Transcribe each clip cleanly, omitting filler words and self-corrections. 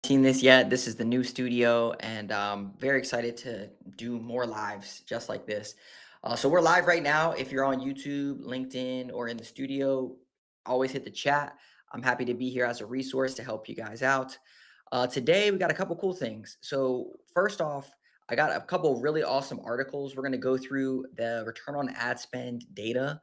Seen this yet. This is the new studio, and very excited to do more lives just like this. So we're live right now. If you're on YouTube, LinkedIn, or in the studio, always hit the chat. I'm happy to be here as a resource to help you guys out. Today we got a couple cool things. So first off, I got a couple really awesome articles. We're going to go through the return on ad spend data,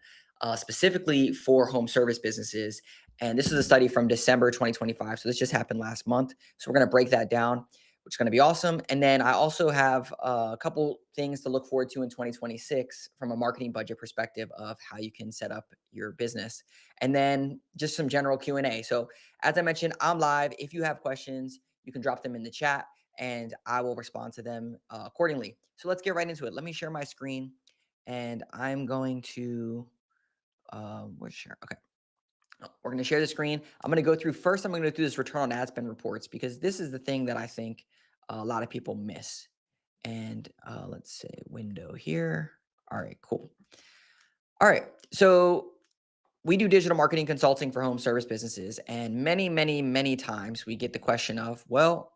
specifically for home service businesses. And this is a study from December 2025. So this just happened last month. So we're going to break that down, which is going to be awesome. And then I also have a couple things to look forward to in 2026 from a marketing budget perspective of how you can set up your business. And then just some general Q&A. So as I mentioned, I'm live. If you have questions, you can drop them in the chat and I will respond to them accordingly. So let's get right into it. Let me share my screen and I'm going to, where's share? Okay. We're going to share the screen. I'm going to go through first. I'm going to go through this return on ad spend reports because this is the thing that I think a lot of people miss. And let's say window here. All right, cool. All right. So we do digital marketing consulting for home service businesses. And many times we get the question of, well,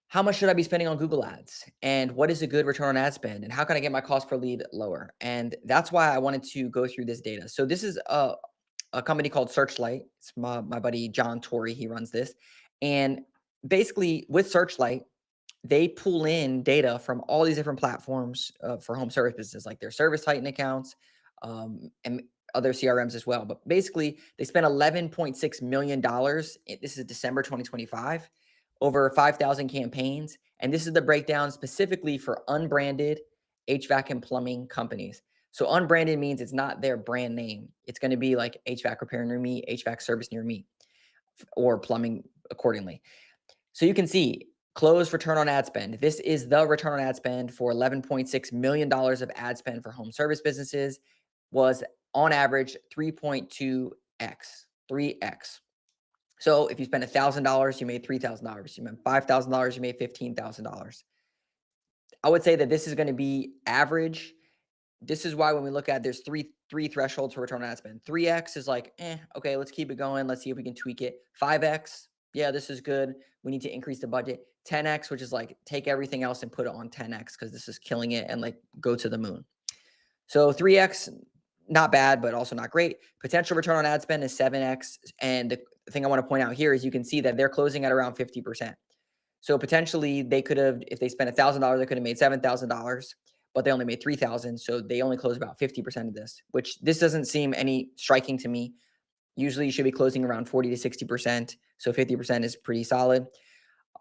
how much should I be spending on Google ads? And what is a good return on ad spend? And how can I get my cost per lead lower? And that's why I wanted to go through this data. So this is a company called Searchlight. It's my buddy John Torrey. He runs this. And basically with Searchlight, they pull in data from all these different platforms for home service businesses, like their Service Titan accounts and other CRMs as well. But basically, they spent $11.6 million. This is December 2025, over 5,000 campaigns. And this is the breakdown specifically for unbranded HVAC and plumbing companies. So unbranded means it's not their brand name. It's going to be like HVAC repair near me, HVAC service near me, or plumbing accordingly. So you can see closed return on ad spend. This is the return on ad spend for $11.6 million of ad spend for home service businesses was on average 3.2x, 3x. So if you spend $1,000, you made $3,000. You spend $5,000, you made $15,000. I would say that this is going to be average. This is why when we look at there's three thresholds for return on ad spend. 3x is like, okay, let's keep it going. Let's see if we can tweak it. 5x, yeah, this is good. We need to increase the budget. 10x, which is like take everything else and put it on 10x because this is killing it and like go to the moon. So 3x, not bad, but also not great. Potential return on ad spend is 7x. And the thing I want to point out here is you can see that they're closing at around 50%. So potentially they could have, if they spent $1,000, they could have made $7,000, but they only made 3,000. So they only close about 50% of this, which this doesn't seem any striking to me. Usually you should be closing around 40 to 60%. So 50% is pretty solid.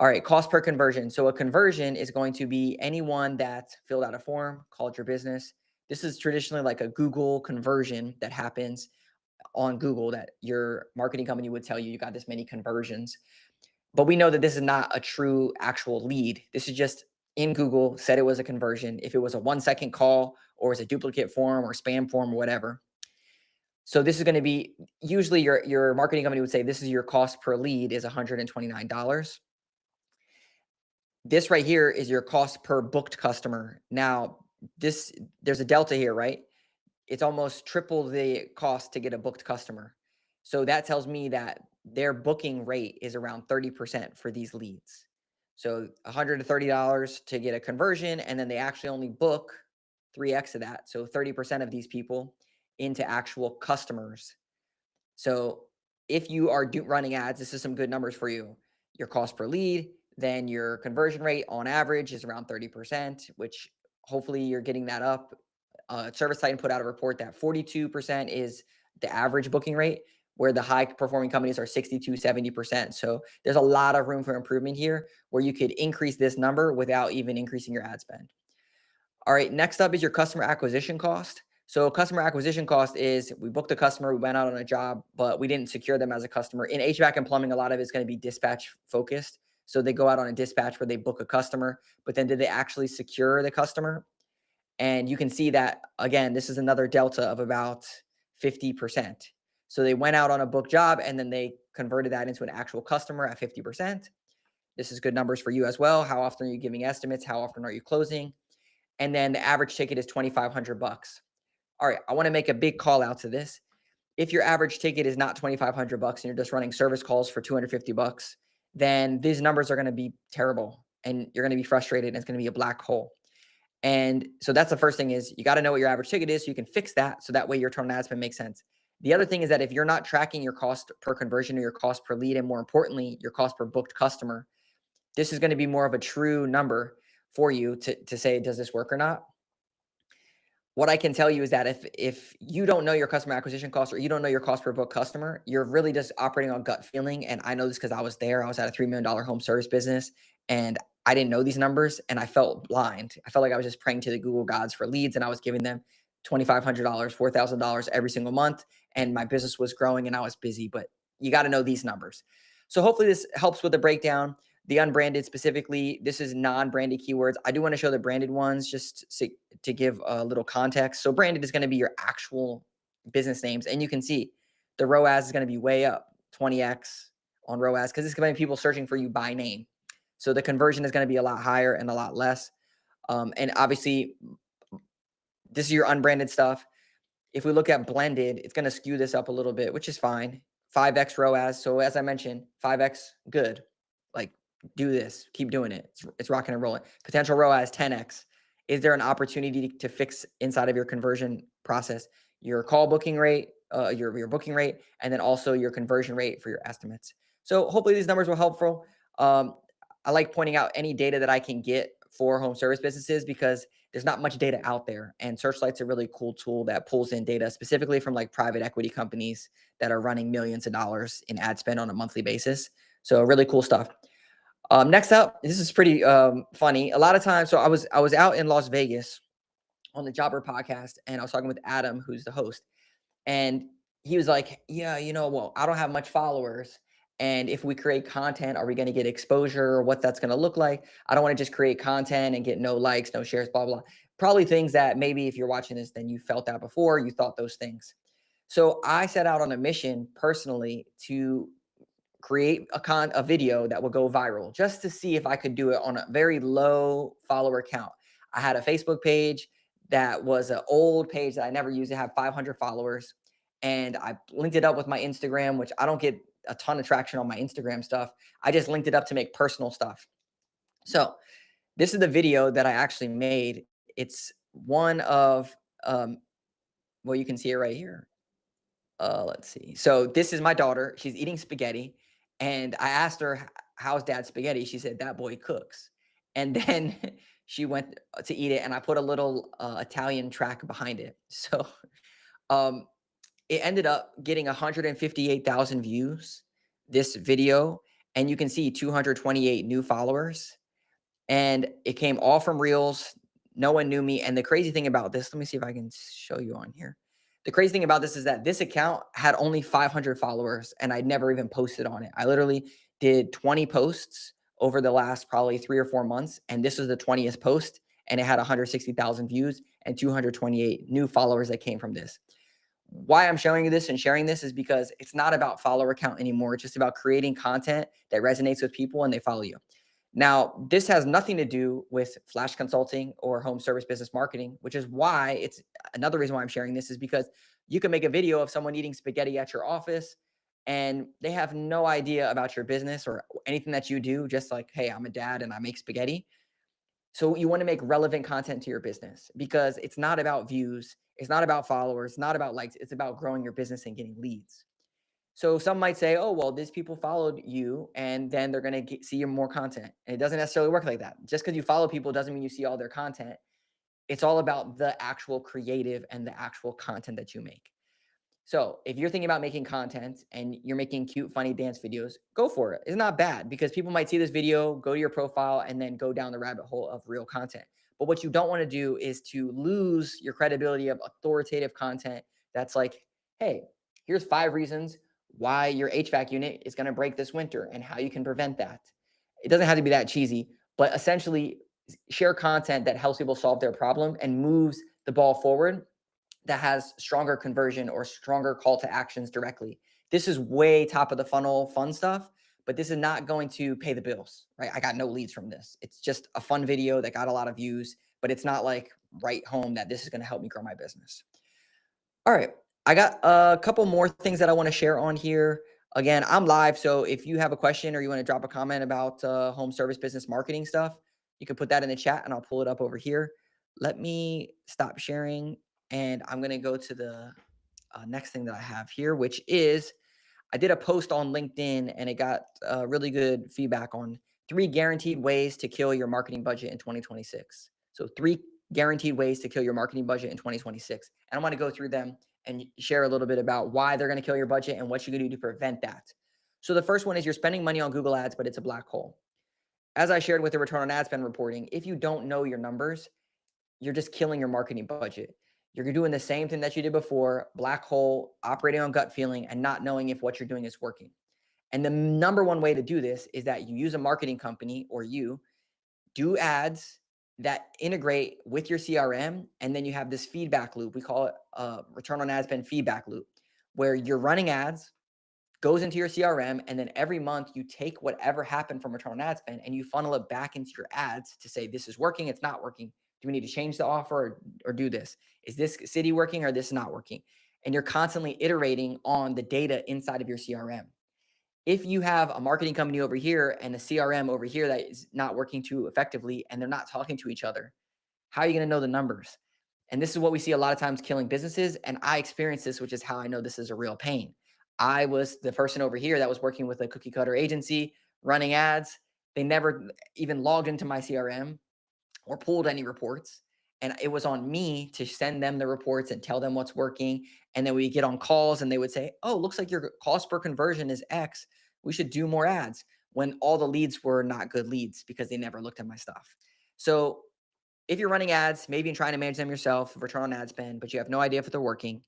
All right, cost per conversion. So a conversion is going to be anyone that filled out a form, called your business. This is traditionally like a Google conversion that happens on Google that your marketing company would tell you you got this many conversions. But we know that this is not a true actual lead. This is just in Google said it was a conversion. If it was a 1 second call or it's a duplicate form or spam form or whatever. So this is going to be usually your marketing company would say this is your cost per lead is $129. This right here is your cost per booked customer. Now, there's a delta here, right? It's almost triple the cost to get a booked customer. So that tells me that their booking rate is around 30% for these leads. So $130 to get a conversion, and then they actually only book 3x of that. So 30% of these people into actual customers. So if you are running ads, this is some good numbers for you. Your cost per lead, then your conversion rate on average is around 30%, which hopefully you're getting that up. Service Titan put out a report that 42% is the average booking rate, where the high performing companies are 62, 70%. So there's a lot of room for improvement here where you could increase this number without even increasing your ad spend. All right, next up is your customer acquisition cost. So customer acquisition cost is we booked a customer, we went out on a job, but we didn't secure them as a customer. In HVAC and plumbing, a lot of it's going to be dispatch focused. So they go out on a dispatch where they book a customer, but then did they actually secure the customer? And you can see that, again, this is another delta of about 50%. So they went out on a book job and then they converted that into an actual customer at 50%. This is good numbers for you as well. How often are you giving estimates? How often are you closing? And then the average ticket is $2,500. All right, I want to make a big call out to this. If your average ticket is not $2,500 and you're just running service calls for $250, then these numbers are going to be terrible and you're going to be frustrated and it's going to be a black hole. And so that's the first thing is you got to know what your average ticket is so you can fix that. So that way your return on ad spend makes sense. The other thing is that if you're not tracking your cost per conversion or your cost per lead, and more importantly, your cost per booked customer, this is going to be more of a true number for you to say, does this work or not? What I can tell you is that if you don't know your customer acquisition cost or you don't know your cost per book customer, you're really just operating on gut feeling. And I know this because I was there. I was at a $3 million home service business and I didn't know these numbers and I felt blind. I felt like I was just praying to the Google gods for leads and I was giving them $2,500, $4,000 every single month. And my business was growing and I was busy, but you got to know these numbers. So hopefully this helps with the breakdown. The unbranded specifically, this is non-branded keywords. I do want to show the branded ones just to give a little context. So branded is going to be your actual business names. And you can see the ROAS is going to be way up, 20x on ROAS, because it's going to be people searching for you by name. So the conversion is going to be a lot higher and a lot less. And obviously, this is your unbranded stuff. If we look at blended, it's going to skew this up a little bit, which is fine. 5x ROAS. So as I mentioned, 5x, good. Like, do this, keep doing it. It's rocking and rolling. Potential ROAS 10x. Is there an opportunity to fix inside of your conversion process your call booking rate, your booking rate, and then also your conversion rate for your estimates? So hopefully these numbers were helpful. I like pointing out any data that I can get for home service businesses because there's not much data out there. And Searchlight's a really cool tool that pulls in data specifically from like private equity companies that are running millions of dollars in ad spend on a monthly basis. So really cool stuff. Next up, this is pretty funny. A lot of times, so I was out in Las Vegas on the Jobber podcast, and I was talking with Adam, who's the host, and he was like, "Yeah, well, I don't have much followers, and if we create content, are we going to get exposure or what that's going to look like? I don't want to just create content and get no likes, no shares, blah blah. Probably things that maybe if you're watching this, then you felt that before, you thought those things. So I set out on a mission personally to create a video that will go viral just to see if I could do it on a very low follower count. I had a Facebook page that was an old page that I never used. It had 500 followers, and I linked it up with my Instagram, which I don't get a ton of traction on my Instagram stuff. I just linked it up to make personal stuff. So this is the video that I actually made. It's one of well, you can see it right here. Let's see. So this is my daughter. She's eating spaghetti, and I asked her, "How's Dad's spaghetti?" She said, "That boy cooks." And then she went to eat it, and I put a little Italian track behind it. So um, it ended up getting 158,000 views. This video, and you can see 228 new followers, and it came all from Reels. No one knew me. And the crazy thing about this, let me see if I can show you on here. The crazy thing about this is that this account had only 500 followers and I'd never even posted on it. I literally did 20 posts over the last probably 3 or 4 months. And this was the 20th post and it had 160,000 views and 228 new followers that came from this. Why I'm showing you this and sharing this is because it's not about follower count anymore. It's just about creating content that resonates with people and they follow you. Now, this has nothing to do with flash consulting or home service business marketing, which is why it's another reason why I'm sharing this is because you can make a video of someone eating spaghetti at your office and they have no idea about your business or anything that you do, just like, hey, I'm a dad and I make spaghetti. So you want to make relevant content to your business because it's not about views, it's not about followers, it's not about likes, it's about growing your business and getting leads. So some might say, oh, well, these people followed you and then they're going to see your more content. And it doesn't necessarily work like that. Just because you follow people doesn't mean you see all their content. It's all about the actual creative and the actual content that you make. So if you're thinking about making content and you're making cute, funny dance videos, go for it. It's not bad because people might see this video, go to your profile, and then go down the rabbit hole of real content. But what you don't want to do is to lose your credibility of authoritative content that's like, hey, here's 5 reasons why your HVAC unit is going to break this winter and how you can prevent that. It doesn't have to be that cheesy, but essentially share content that helps people solve their problem and moves the ball forward that has stronger conversion or stronger call to actions directly. This is way top of the funnel fun stuff, but this is not going to pay the bills, right? I got no leads from this. It's just a fun video that got a lot of views, but it's not like right home that this is going to help me grow my business. All right. I got a couple more things that I want to share on here. Again, I'm live, so if you have a question or you want to drop a comment about home service business marketing stuff, you can put that in the chat and I'll pull it up over here. Let me stop sharing and I'm going to go to the next thing that I have here, which is I did a post on LinkedIn and it got really good feedback on 3 guaranteed ways to kill your marketing budget in 2026. So, 3 guaranteed ways to kill your marketing budget in 2026. And I want to go through them and share a little bit about why they're going to kill your budget and what you can do to prevent that. So, the first one is you're spending money on Google Ads, but it's a black hole. As I shared with the return on ad spend reporting, if you don't know your numbers, you're just killing your marketing budget. You're doing the same thing that you did before, black hole, operating on gut feeling, and not knowing if what you're doing is working. And the number one way to do this is that you use a marketing company or you do ads that integrate with your CRM. And then you have this feedback loop. We call it a return on ad spend feedback loop, where you're running ads, goes into your CRM, and then every month you take whatever happened from return on ad spend and you funnel it back into your ads to say, this is working, it's not working. Do we need to change the offer or do this? Is this city working or this is not working? And you're constantly iterating on the data inside of your CRM. If you have a marketing company over here and a CRM over here that is not working too effectively and they're not talking to each other, how are you going to know the numbers? And this is what we see a lot of times killing businesses. And I experienced this, which is how I know this is a real pain. I was the person over here that was working with a cookie cutter agency, running ads. They never even logged into my CRM or pulled any reports. And it was on me to send them the reports and tell them what's working. And then we get on calls and they would say, oh, looks like your cost per conversion is X. We should do more ads, when all the leads were not good leads because they never looked at my stuff. So if you're running ads, maybe trying to manage them yourself, return on ad spend, but you have no idea if they're working,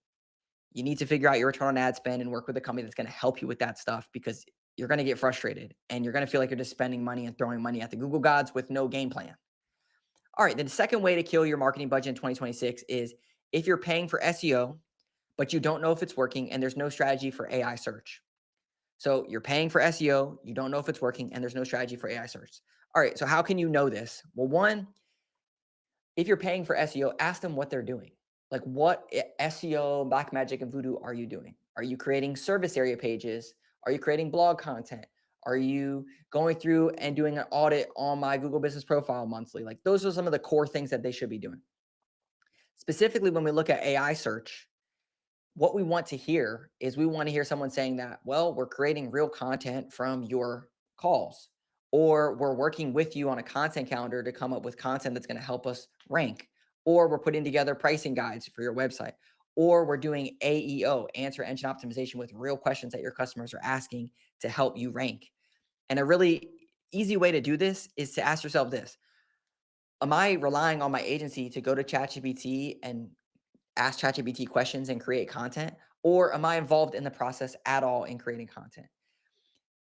you need to figure out your return on ad spend and work with a company that's going to help you with that stuff, because you're going to get frustrated and you're going to feel like you're just spending money and throwing money at the Google gods with no game plan. All right, then the second way to kill your marketing budget in 2026 is if you're paying for SEO, but you don't know if it's working and there's no strategy for AI search. So you're paying for SEO, you don't know if it's working, and there's no strategy for AI search. All right, so how can you know this? Well, one, if you're paying for SEO, ask them what they're doing. Like, what SEO, Black Magic, and Voodoo are you doing? Are you creating service area pages? Are you creating blog content? Are you going through and doing an audit on my Google Business Profile monthly? Like, those are some of the core things that they should be doing. Specifically, when we look at AI search, what we want to hear is we want to hear someone saying that, well, we're creating real content from your calls, or we're working with you on a content calendar to come up with content that's going to help us rank, or we're putting together pricing guides for your website, or we're doing AEO, answer engine optimization, with real questions that your customers are asking to help you rank. And a really easy way to do this is to ask yourself this: am I relying on my agency to go to ChatGPT and ask ChatGPT questions and create content? Or am I involved in the process at all in creating content?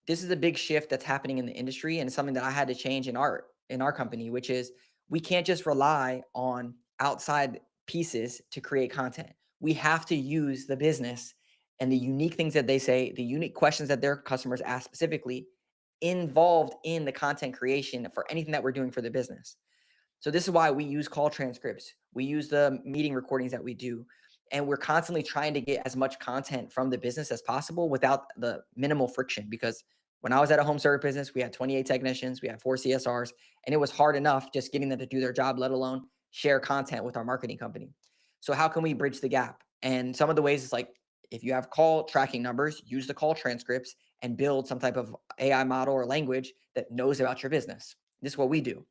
This is a big shift that's happening in the industry, and it's something that I had to change in our company, which is we can't just rely on outside pieces to create content. We have to use the business and the unique things that they say, the unique questions that their customers ask specifically, involved in the content creation for anything that we're doing for the business. So this is why we use call transcripts. We use the meeting recordings that we do. And we're constantly trying to get as much content from the business as possible without the minimal friction. Because when I was at a home service business, we had 28 technicians, we had 4 CSRs, and it was hard enough just getting them to do their job, let alone share content with our marketing company. So how can we bridge the gap? And some of the ways is like, if you have call tracking numbers, use the call transcripts and build some type of AI model or language that knows about your business. This is what we do.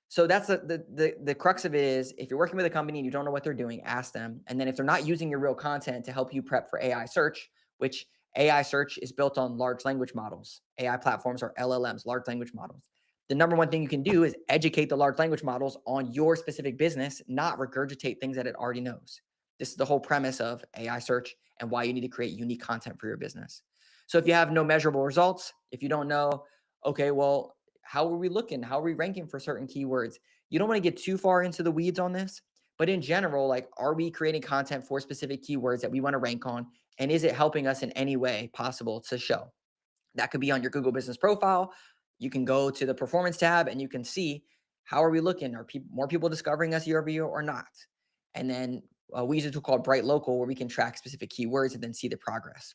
So that's the crux of it is, if you're working with a company and you don't know what they're doing, ask them. And then if they're not using your real content to help you prep for AI search, which AI search is built on large language models. AI platforms are LLMs, large language models. The number one thing you can do is educate the large language models on your specific business, not regurgitate things that it already knows. This is the whole premise of AI search and why you need to create unique content for your business. So if you have no measurable results, if you don't know, okay, well, how are we looking? How are we ranking for certain keywords? You don't want to get too far into the weeds on this, but in general, like, are we creating content for specific keywords that we want to rank on? And is it helping us in any way possible to show? That could be on your Google Business Profile. You can go to the performance tab and you can see, how are we looking? Are more people discovering us year over year or not? And then we use a tool called Bright Local where we can track specific keywords and then see the progress.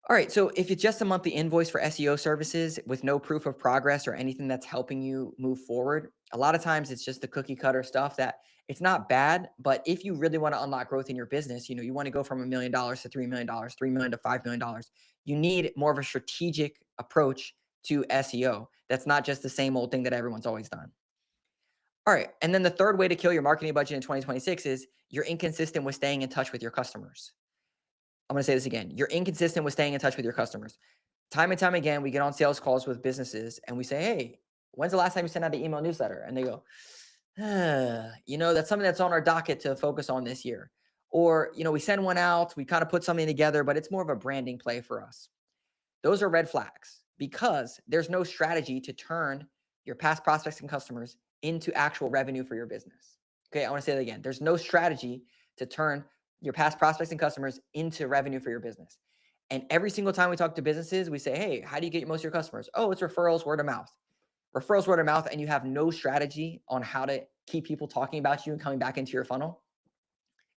All right. So if it's just a monthly invoice for SEO services with no proof of progress or anything that's helping you move forward, a lot of times it's just the cookie cutter stuff that it's not bad. But if you really want to unlock growth in your business, you want to go from $1 million to $3 million, 3 million to $5 million. You need more of a strategic approach to SEO. That's not just the same old thing that everyone's always done. All right. And then the third way to kill your marketing budget in 2026 is you're inconsistent with staying in touch with your customers. I'm going to say this again. You're inconsistent with staying in touch with your customers. Time and time again, we get on sales calls with businesses and we say, "Hey, when's the last time you sent out the email newsletter?" And they go, that's something that's on our docket to focus on this year. Or, we send one out, we kind of put something together, but it's more of a branding play for us. Those are red flags because there's no strategy to turn your past prospects and customers into actual revenue for your business. Okay, I want to say that again. There's no strategy to turn your past prospects and customers into revenue for your business. And every single time we talk to businesses, we say, "Hey, how do you get most of your customers?" "Oh, it's referrals, word of mouth." Referrals, word of mouth, and you have no strategy on how to keep people talking about you and coming back into your funnel.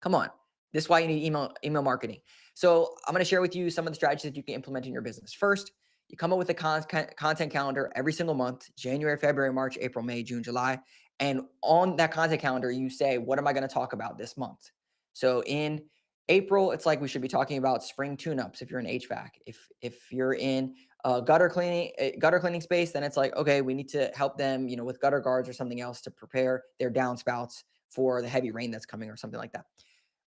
Come on. This is why you need email marketing. So I'm going to share with you some of the strategies that you can implement in your business. First, you come up with a content calendar every single month: January, February, March, April, May, June, July. And on that content calendar, you say, what am I going to talk about this month? So in April, it's like we should be talking about spring tune-ups if you're in HVAC. If you're in gutter cleaning space, then it's like, okay, we need to help them, with gutter guards or something else to prepare their downspouts for the heavy rain that's coming or something like that.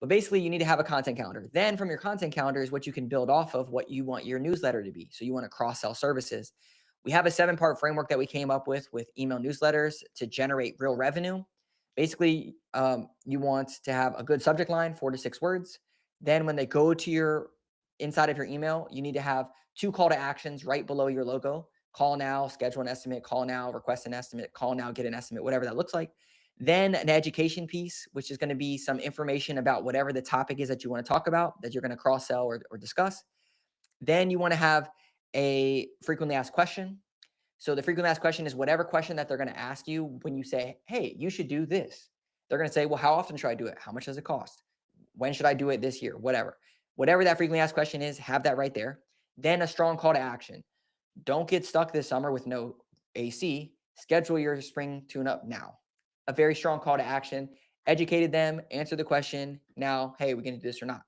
But basically, you need to have a content calendar. Then from your content calendar is what you can build off of what you want your newsletter to be. So you want to cross-sell services. We have a 7-part framework that we came up with email newsletters to generate real revenue. Basically, you want to have a good subject line, 4 to 6 words. Then when they go to your inside of your email, you need to have 2 call to actions right below your logo. Call now, schedule an estimate, call now, request an estimate, call now, get an estimate, whatever that looks like. Then an education piece, which is going to be some information about whatever the topic is that you want to talk about, that you're going to cross sell or discuss. Then you want to have a frequently asked question. So the frequently asked question is whatever question that they're going to ask you when you say, "Hey, you should do this." They're going to say, "Well, how often should I do it? How much does it cost? When should I do it this year?" Whatever. Whatever that frequently asked question is, have that right there. Then a strong call to action. Don't get stuck this summer with no AC. Schedule your spring tune up now. A very strong call to action. Educated them, answer the question. Now, hey, we're going to do this or not.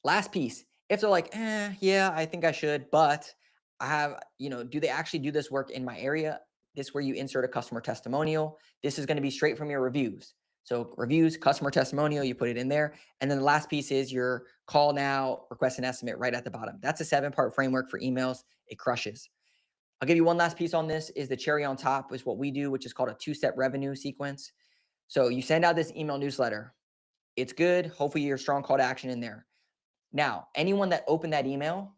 Last piece. If they're like, yeah, I think I should, but I have, do they actually do this work in my area? This is where you insert a customer testimonial. This is going to be straight from your reviews. So reviews, customer testimonial, you put it in there. And then the last piece is your call now, request an estimate right at the bottom. That's a 7-part framework for emails. It crushes. I'll give you one last piece on this is the cherry on top is what we do, which is called a 2-step revenue sequence. So you send out this email newsletter. It's good. Hopefully your strong call to action in there. Now, anyone that opened that email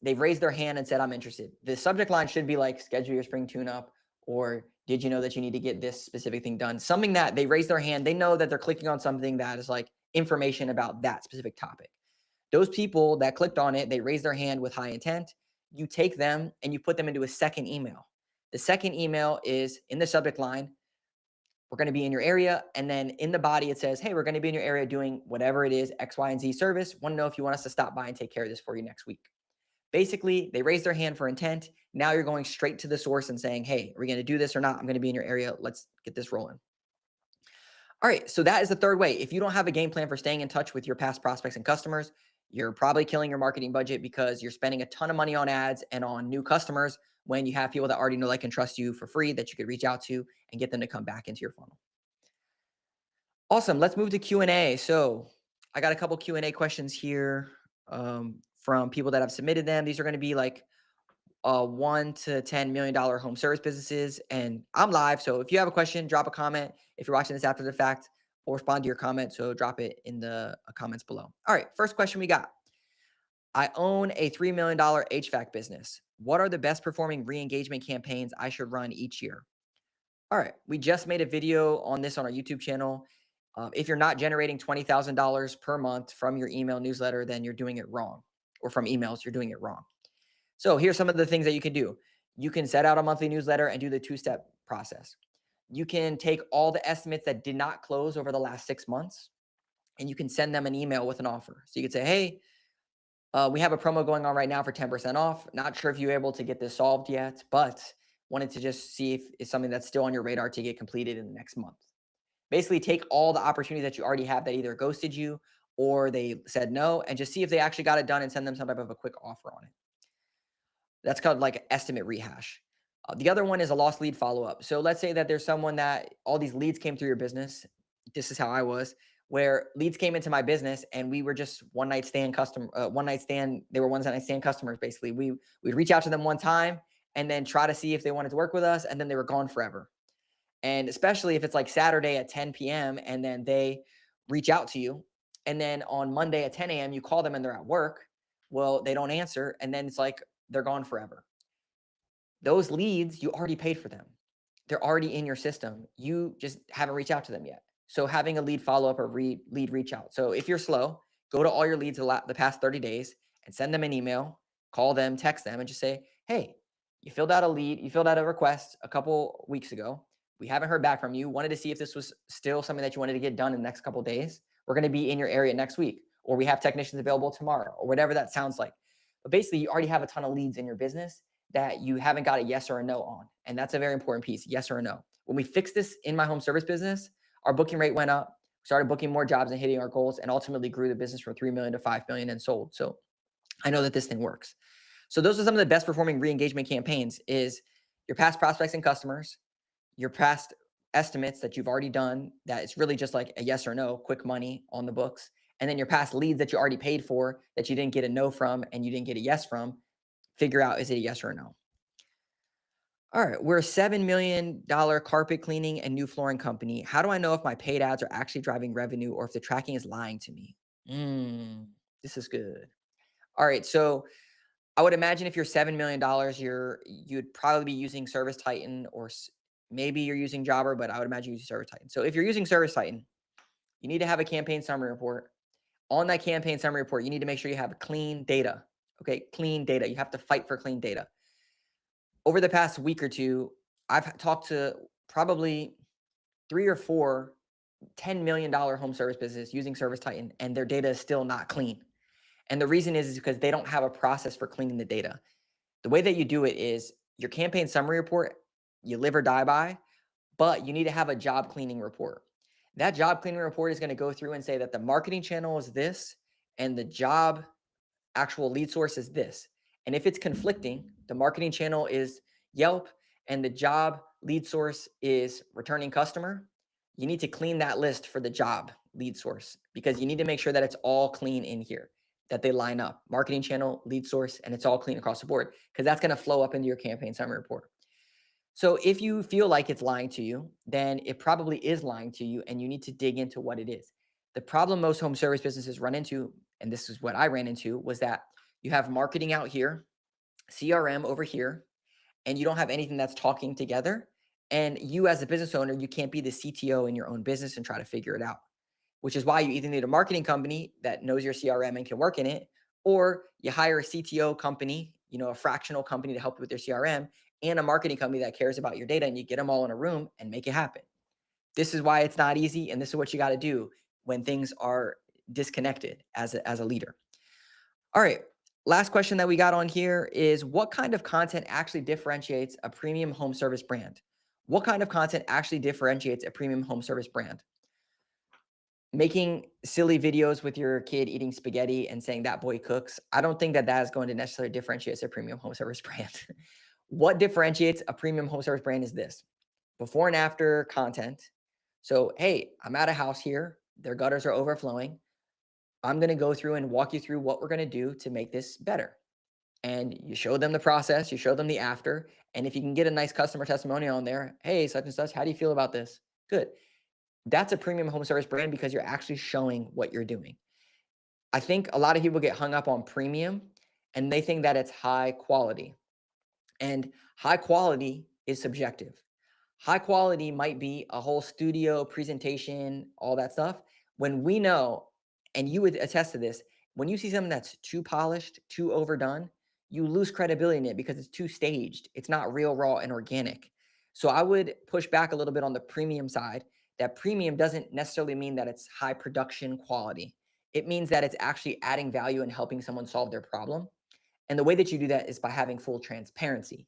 they've raised their hand and said, "I'm interested." The subject line should be like, schedule your spring tune-up, or did you know that you need to get this specific thing done? Something that they raise their hand. They know that they're clicking on something that is like information about that specific topic. Those people that clicked on it, they raised their hand with high intent. You take them and you put them into a second email. The second email is in the subject line, "We're going to be in your area." And then in the body, it says, "Hey, we're going to be in your area doing whatever it is, X, Y, and Z service. Want to know if you want us to stop by and take care of this for you next week." Basically, they raise their hand for intent. Now you're going straight to the source and saying, "Hey, are we going to do this or not? I'm going to be in your area. Let's get this rolling." All right. So that is the third way. If you don't have a game plan for staying in touch with your past prospects and customers, you're probably killing your marketing budget because you're spending a ton of money on ads and on new customers when you have people that already know, like, and trust you for free that you could reach out to and get them to come back into your funnel. Awesome. Let's move to Q&A. So I got a couple Q&A questions here from people that have submitted them. These are going to be like $1 to $10 million home service businesses. And I'm live. So if you have a question, drop a comment. If you're watching this after the fact, or respond to your comment. So drop it in the comments below. All right. First question we got. I own a $3 million HVAC business. What are the best performing re-engagement campaigns I should run each year? All right. We just made a video on this on our YouTube channel. If you're not generating $20,000 per month from your email newsletter, then you're doing it wrong. Or from emails, you're doing it wrong. So here's some of the things that you can do. You can set out a monthly newsletter and do the 2-step process. You can take all the estimates that did not close over the last 6 months, and you can send them an email with an offer. So you could say, "Hey, We have a promo going on right now for 10% off. Not sure if you're able to get this solved yet, but wanted to just see if it's something that's still on your radar to get completed in the next month. Basically, take all the opportunities that you already have that either ghosted you or they said no, and just see if they actually got it done and send them some type of a quick offer on it. That's called like estimate rehash. The other one is a lost lead follow up. So let's say that there's someone that all these leads came through your business. This is how I was, where leads came into my business and we were just one night stand customer, one night stand. They were one night stand customers. Basically, we'd reach out to them one time and then try to see if they wanted to work with us, and then they were gone forever. And especially if it's like Saturday at 10 p.m. and then they reach out to you, and then on Monday at 10 a.m. you call them and they're at work. Well, they don't answer, and then it's like they're gone forever. Those leads, you already paid for them. They're already in your system. You just haven't reached out to them yet. So having a lead follow up or lead reach out. So if you're slow, go to all your leads the past 30 days and send them an email, call them, text them, and just say, hey, you filled out a lead, you filled out a request a couple weeks ago. We haven't heard back from you. Wanted to see if this was still something that you wanted to get done in the next couple of days. We're going to be in your area next week, or we have technicians available tomorrow, or whatever that sounds like. But basically, you already have a ton of leads in your business that you haven't got a yes or a no on. And that's a very important piece, yes or a no. When we fixed this in my home service business, our booking rate went up, started booking more jobs and hitting our goals, and ultimately grew the business from 3 million to 5 million and sold. So I know that this thing works. So those are some of the best performing re-engagement campaigns is your past prospects and customers, your past estimates that you've already done, that it's really just like a yes or no, quick money on the books. And then your past leads that you already paid for that you didn't get a no from and you didn't get a yes from, figure out, is it a yes or a no? All right, we're a $7 million carpet cleaning and new flooring company. How do I know if my paid ads are actually driving revenue or if the tracking is lying to me? This is good. All right, so I would imagine if you're $7 million, you'd probably be using Service Titan or maybe you're using Jobber, but I would imagine using Service Titan. So if you're using Service Titan, you need to have a campaign summary report. On that campaign summary report, you need to make sure you have clean data. Okay, clean data. You have to fight for clean data. Over the past week or two, I've talked to probably 3 or 4 $10 million home service businesses using Service Titan, and their data is still not clean. And the reason is because they don't have a process for cleaning the data. The way that you do it is your campaign summary report, you live or die by, but you need to have a job cleaning report. That job cleaning report is going to go through and say that the marketing channel is this and the job actual lead source is this. And if it's conflicting, the marketing channel is Yelp and the job lead source is returning customer, you need to clean that list for the job lead source because you need to make sure that it's all clean in here, that they line up marketing channel, lead source, and it's all clean across the board because that's going to flow up into your campaign summary report. So if you feel like it's lying to you, then it probably is lying to you and you need to dig into what it is. The problem most home service businesses run into, and this is what I ran into, was that you have marketing out here, CRM over here, and you don't have anything that's talking together. And you as a business owner, you can't be the CTO in your own business and try to figure it out, which is why you either need a marketing company that knows your CRM and can work in it, or you hire a CTO company, a fractional company to help you with their CRM, and a marketing company that cares about your data, and you get them all in a room and make it happen. This is why it's not easy, and this is what you got to do when things are disconnected as a leader. All right. Last question that we got on here is what kind of content actually differentiates a premium home service brand? What kind of content actually differentiates a premium home service brand? Making silly videos with your kid eating spaghetti and saying that boy cooks, I don't think that that is going to necessarily differentiate a premium home service brand. What differentiates a premium home service brand is this: before and after content. So, hey, I'm at a house here. Their gutters are overflowing. I'm going to go through and walk you through what we're going to do to make this better. And you show them the process, you show them the after. And if you can get a nice customer testimonial on there, hey, such and such, how do you feel about this? Good. That's a premium home service brand because you're actually showing what you're doing. I think a lot of people get hung up on premium and they think that it's high quality. And high quality is subjective. High quality might be a whole studio presentation, all that stuff. When we know, and you would attest to this, when you see something that's too polished, too overdone, you lose credibility in it because it's too staged. It's not real, raw, and organic. So I would push back a little bit on the premium side. That premium doesn't necessarily mean that it's high production quality. It means that it's actually adding value and helping someone solve their problem. And the way that you do that is by having full transparency.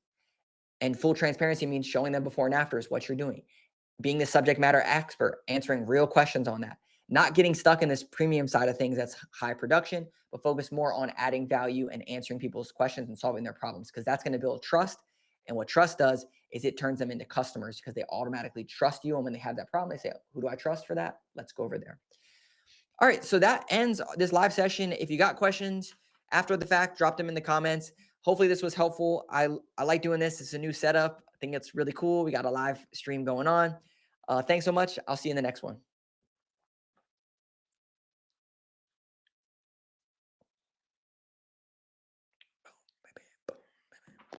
And full transparency means showing them before and afters what you're doing, being the subject matter expert, answering real questions on that, not getting stuck in this premium side of things that's high production, but focus more on adding value and answering people's questions and solving their problems, because that's going to build trust. And what trust does is it turns them into customers because they automatically trust you. And when they have that problem, they say, who do I trust for that? Let's go over there. All right, so that ends this live session. If you got questions after the fact, drop them in the comments. Hopefully this was helpful. I like doing this. It's a new setup. I think it's really cool. We got a live stream going on. Thanks so much. I'll see you in the next one.